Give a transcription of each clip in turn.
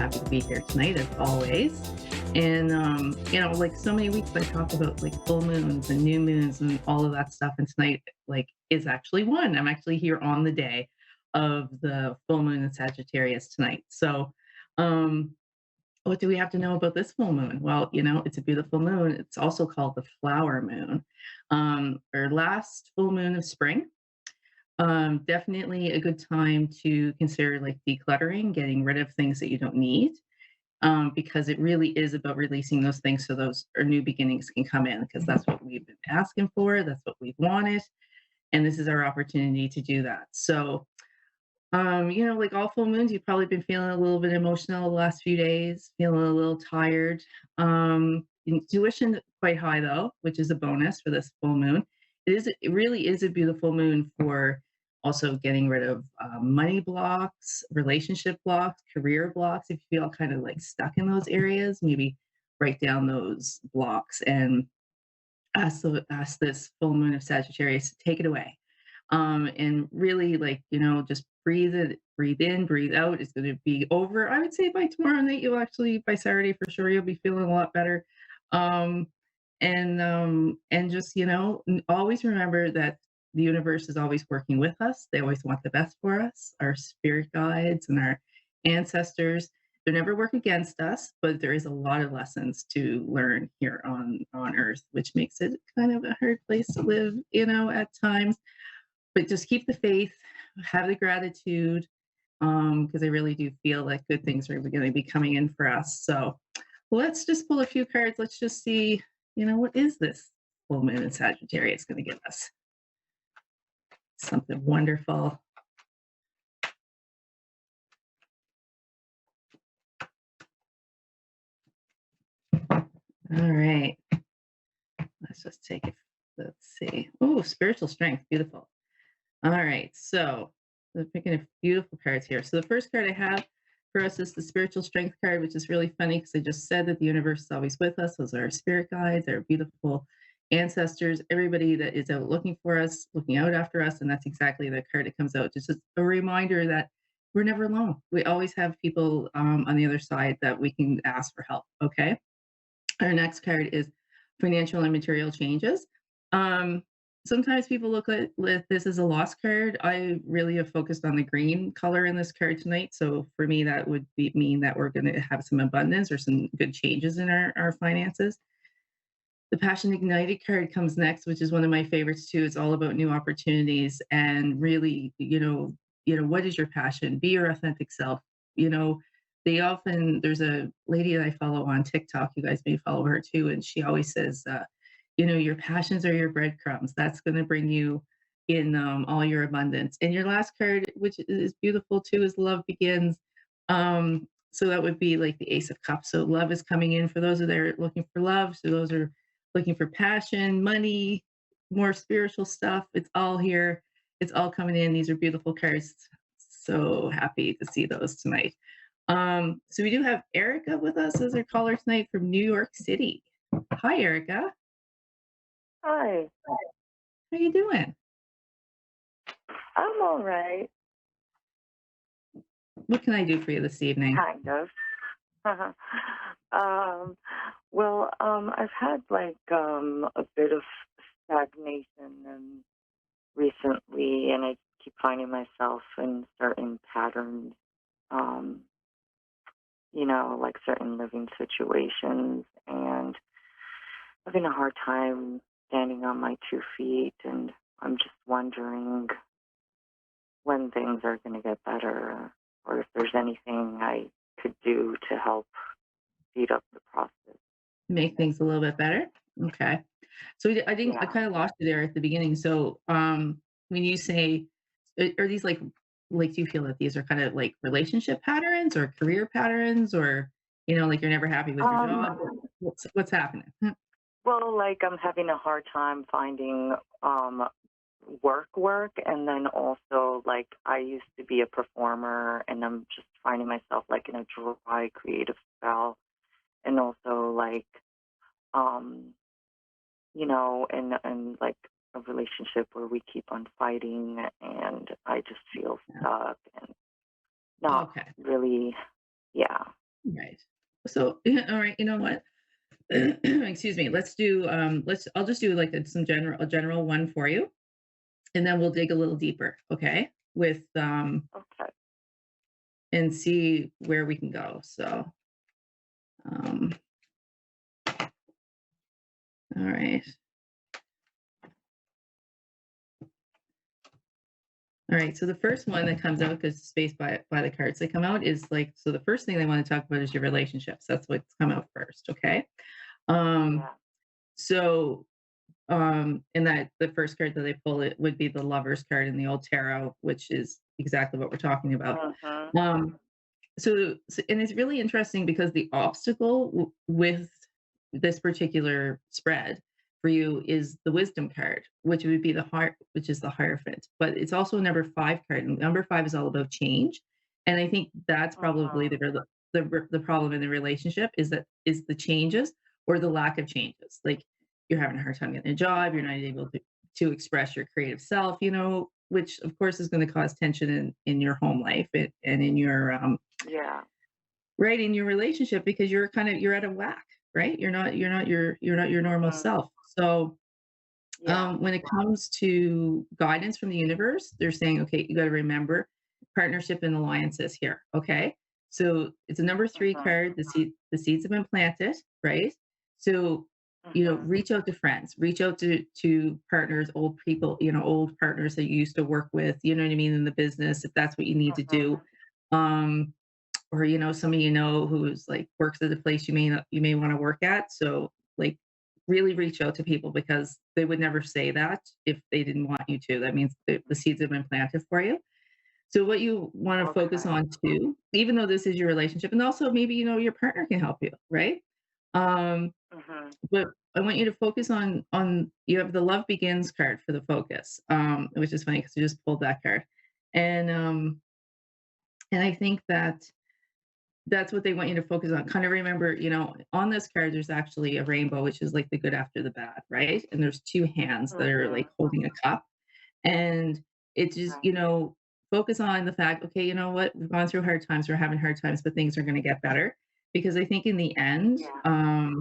happy to be here tonight as always. And like so many weeks I talk about like full moons and new moons and all of that stuff. And tonight, like, is actually one. I'm actually here on the day of the full moon in Sagittarius tonight. So, um, what do we have to know about this full moon? Well, it's a beautiful moon. It's also called the flower moon, or last full moon of spring. Definitely a good time to consider like decluttering, getting rid of things that you don't need, because it really is about releasing those things so those or new beginnings can come in because that's what we've been asking for, that's what we've wanted, and this is our opportunity to do that. So, like all full moons, you've probably been feeling a little bit emotional the last few days, feeling a little tired. Intuition quite high though, which is a bonus for this full moon. It really is a beautiful moon for also getting rid of money blocks, relationship blocks, career blocks. If you feel kind of like stuck in those areas, maybe write down those blocks and ask this full moon of Sagittarius to take it away, and really like just breathe in, breathe out. It's going to be over, I would say, by tomorrow night. You'll actually, by Saturday for sure, you'll be feeling a lot better. um and just always remember that the universe is always working with us. They always want the best for us. Our spirit guides and our ancestors, they never work against us, but there is a lot of lessons to learn here on earth, which makes it kind of a hard place to live, at times. But just keep the faith, have the gratitude, because I really do feel like good things are going to be coming in for us. So let's just pull a few cards. Let's just see, what is this full moon in Sagittarius going to give us? Something wonderful. All right. Let's just take it. Let's see. Oh, spiritual strength. Beautiful. All right. So we're picking a beautiful cards here. So the first card I have for us is the spiritual strength card, which is really funny because I just said that the universe is always with us. Those are our spirit guides, our beautiful ancestors, everybody that is out looking for us, looking out after us. And that's exactly the card that comes out. Just a reminder that we're never alone. We always have people on the other side that we can ask for help. Okay. Our next card is financial and material changes. Um, Sometimes people look at this as a loss card. I really have focused on the green color in this card tonight. So for me, that would mean that we're going to have some abundance or some good changes in our finances. The Passion Ignited card comes next, which is one of my favorites too. It's all about new opportunities and really, what is your passion? Be your authentic self. You know, there's a lady that I follow on TikTok. You guys may follow her too, and she always says, your passions are your breadcrumbs. That's going to bring you in all your abundance. And your last card, which is beautiful too, is Love Begins. So that would be like the Ace of Cups. So love is coming in for those that are looking for love. So those are looking for passion, money, more spiritual stuff. It's all here. It's all coming in. These are beautiful cards. So happy to see those tonight. So we do have Erica with us as our caller tonight from New York City. Hi, Erica. Hi, How you doing? I'm all right, What can I do for you this evening? kind of. um, I've had a bit of stagnation and recently, and I keep finding myself in certain patterns, um, like certain living situations, and having a hard time standing on my 2 feet, and I'm just wondering when things are going to get better, or if there's anything I could do to help speed up the process. Make things a little bit better? Okay. So I think I Yeah. kind of lost you there at the beginning. So when you say, are these like do you feel that these are kind of like relationship patterns or career patterns, or like you're never happy with your Um, job? What's happening? I'm having a hard time finding work, and then also I used to be a performer, and I'm just finding myself in a dry creative spell, and also um in a relationship where we keep on fighting, and I just feel Yeah. stuck and not Okay. really, yeah. Right. So, all right, you know what? Excuse me. I'll just do like a general one for you, and then we'll dig a little deeper, okay? With Okay. and see where we can go. So, um, all right. All right. So the first one that comes out because spaced by the cards that come out is like so the first thing they want to talk about is your relationships. That's what's come out first, okay? Um, Yeah. so and that the first card that they pull it would be the lovers card in the old tarot, which is exactly what we're talking about. Mhm. Um, and it's really interesting because the obstacle with this particular spread for you is the wisdom card, which would be the heart, which is the hierophant. But it's also a number five card, and number five is all about change. And I think that's probably Mhm. the problem in the relationship is the changes or the lack of changes. Like you're having a hard time getting a job, you're not able to express your creative self, which of course is going to cause tension in your home life and in your Yeah. right in your relationship because you're at a whack, right? You're not your normal Mhm. self. So Yeah. when it comes to guidance from the universe, they're saying, okay, you got to remember partnership and alliances here. Okay. So it's a number three Mhm. card. The seeds have been planted, right? So, Mhm. reach out to friends, reach out to partners, old people, old partners that you used to work with, you know what I mean, in the business, if that's what you need to do. Mhm. Um, or somebody who's like works at a place you may want to work at. So like really reach out to people because they would never say that if they didn't want you to. That means the seeds have been planted for you. So what you want to focus Okay. on too, even though this is your relationship, and also maybe your partner can help you, right? Um, Mhm. but I want you to focus on you have the love begins card for the focus, which is funny because I just pulled that card, and I think that's what they want you to focus on. Kind of remember, on this card, there's actually a rainbow, which is like the good after the bad, right? And there's two hands that are like Mhm. holding a cup. And it's just, Right. focus on the fact, okay, you know what? We've gone through hard times, we're having hard times, but things are going to get better. Because I think in the end, Yeah.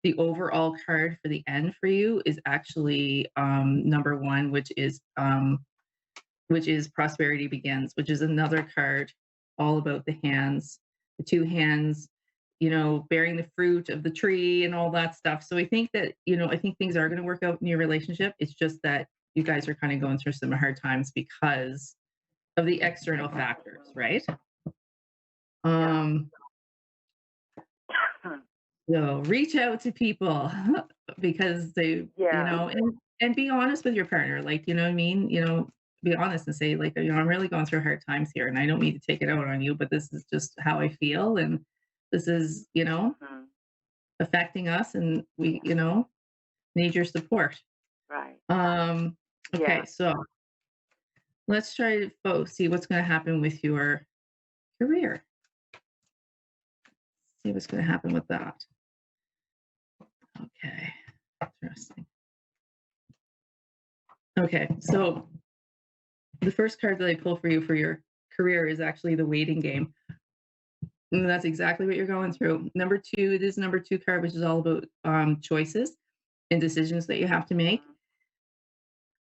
the overall card for the end for you is actually number one, which is Prosperity Begins, which is another card all about the hands, the two hands, bearing the fruit of the tree and all that stuff. So I think that, I think things are going to work out in your relationship. It's just that you guys are kind of going through some hard times because of the external factors, right? Yeah. Um, so reach out to people because Yeah. and be honest with your partner. Like, you know what I mean? Be honest and say, like, I'm really going through hard times here and I don't mean to take it out on you, but this is just how I feel. And this is, Mhm. affecting us and we, Yeah. need your support. Right. Um, okay, Yeah. so let's try to both see what's going to happen with your career. See what's going to happen with that. Okay, interesting. Okay, so the first card that I pull for you for your career is actually the waiting game. And that's exactly what you're going through. Number two, it is number two card, which is all about choices and decisions that you have to make.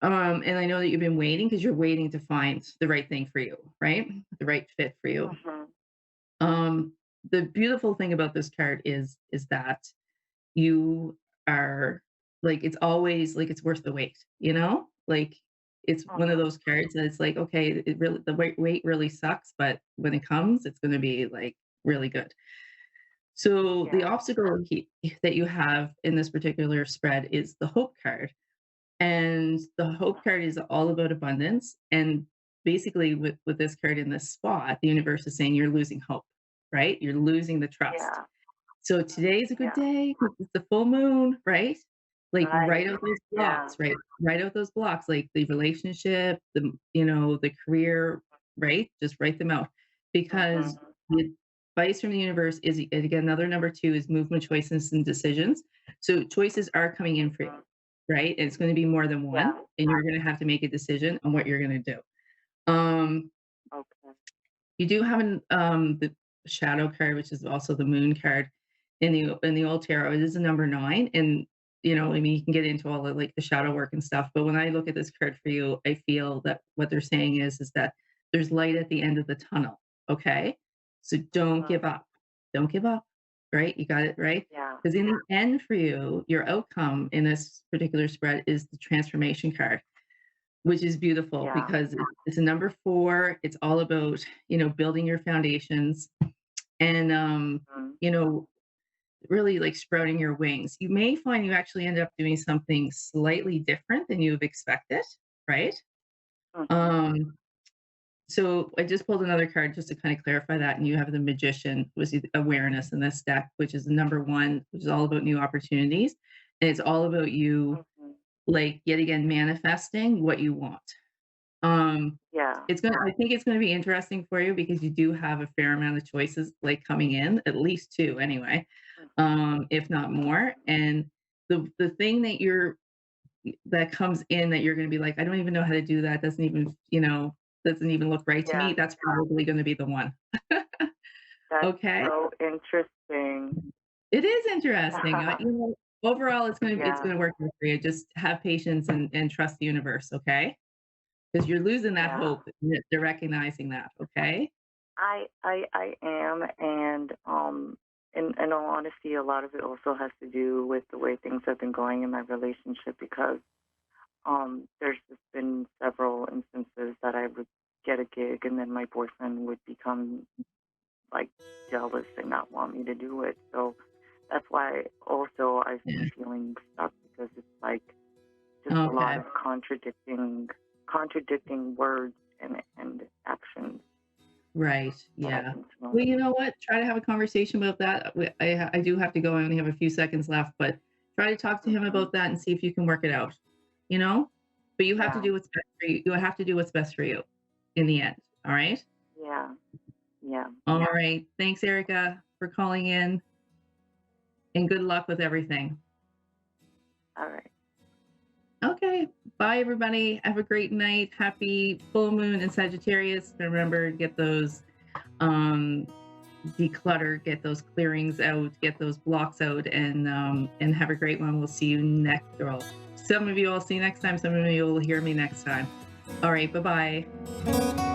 Mhm. And I know that you've been waiting because you're waiting to find the right thing for you, right? The right fit for you. Mhm. Um, the beautiful thing about this card is that you are like it's always like it's worth the wait, Like it's one of Mhm. those cards that it's like, okay, it really the wait really sucks, but when it comes, it's gonna be like really good. So the Yeah. obstacle that you have in this particular spread is the hope card. And the hope card is all about abundance. And basically, with this card in this spot, the universe is saying you're losing hope, right? You're losing the trust. Yeah. So today is a good Yeah. day 'cause it's the full moon, right? Like Right. write out those Yeah. blocks, right? Write out those blocks, like the relationship, the career, right? Just write them out because Mhm. the advice from the universe is and again another number two is movement, choices, and decisions. So choices are coming in for you, Mhm. right? And it's going to be more than one, Yeah. and you're going to have to make a decision on what you're going to do. Um, Okay. you do have shadow card, which is also the moon card in the old tarot. It is a number 9, and I mean, you can get into all the like the shadow work and stuff. But when I look at this card for you, I feel that what they're saying is that there's light at the end of the tunnel. Okay, so don't Uh-huh. give up. Don't give up. Right? You got it right. Yeah. Because in the end, for you, your outcome in this particular spread is the transformation card, which is beautiful Yeah. because it's a number 4. It's all about, building your foundations and, Mhm. you know, really like sprouting your wings. You may find you actually end up doing something slightly different than you've expected, right? Mhm. Um, so I just pulled another card just to kind of clarify that. And you have the magician, was the awareness in this deck, which is the number 1, which is all about new opportunities. And it's all about you, Mhm. like, yet again, manifesting what you want. Um, Yeah. I think it's gonna be interesting for you because you do have a fair amount of choices, like, coming in, at least 2 anyway, Mhm. if not more, and the thing that comes in that you're gonna be like, "I don't even know how to do that, doesn't even look right to me," Yeah. that's probably gonna be the one. That's Okay? so interesting. It is interesting, overall, it's Yeah. gonna work out for you, just have patience and trust the universe, okay? Because 'Cause you're losing that Yeah. hope, they're recognizing that, okay? I am, and in all honesty, a lot of it also has to do with the way things have been going in my relationship because there's just been several instances that I would get a gig and then my boyfriend would become like jealous and not want me to do it. So that's why also I've Yeah. been feeling stuck because it's like just a lot Okay. of contradicting words and actions Right, that I've yeah. been Well, feeling. you know what? Try to have a conversation about that. I do have to go, I only have a few seconds left, but try to talk to him Hmm. about that and see if you can work it out, you know? But you have to Yeah, do what's best for you. You have to do what's best for you in the end, all right? yeah, yeah. All right. Thanks, Erica, for calling in, and good luck with everything. All right. Okay. Bye, everybody. Have a great night. Happy full moon in Sagittarius. Remember, get those um declutter, get those clearings out, get those blocks out, and have a great one. We'll see you next. Well, some of you I'll see next time. Some of you will hear me next time. All right. Bye bye.